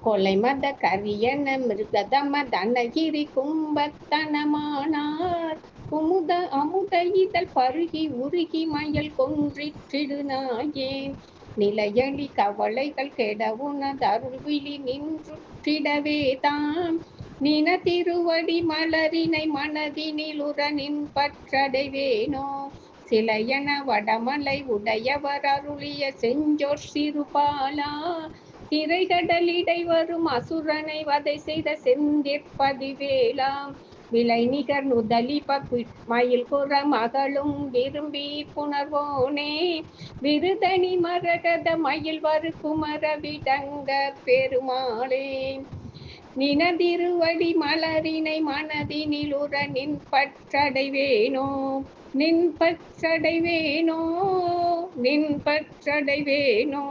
கொலை மத கரியன மிருகதம தனகிரி கும்பத்தனமானார் குமுத அமுத இதழ் பருகி உருகி மயல் கொன்றிற்றிடு நாயேன் நிலையளி கவலைகள் கெடவுன தருள்விழி நின்றுற்றிடவே தாம் நின திருவடி மலரினை மனதினிலுற நின் பற்றடைவேனோ சிலையன வடமலை உடையவர் அருளிய செஞ்சோர் சிறுபாலா திரைகடலிடை வரும் அசுரனை வதை செய்த செந்திற்பதிவேலாம் விலை நிகர் நுதலிப மயில் புற மகளும் விரும்பி புணர்வோனே விருதனி மரகத மயில் வரு குமர விடங்க பெருமாளே நினதிருவடி மலரினை மனதினிலுற நின் பற்றடைவேனோ நின் பற்றடைவேனோ நின் பற்றடைவேனோ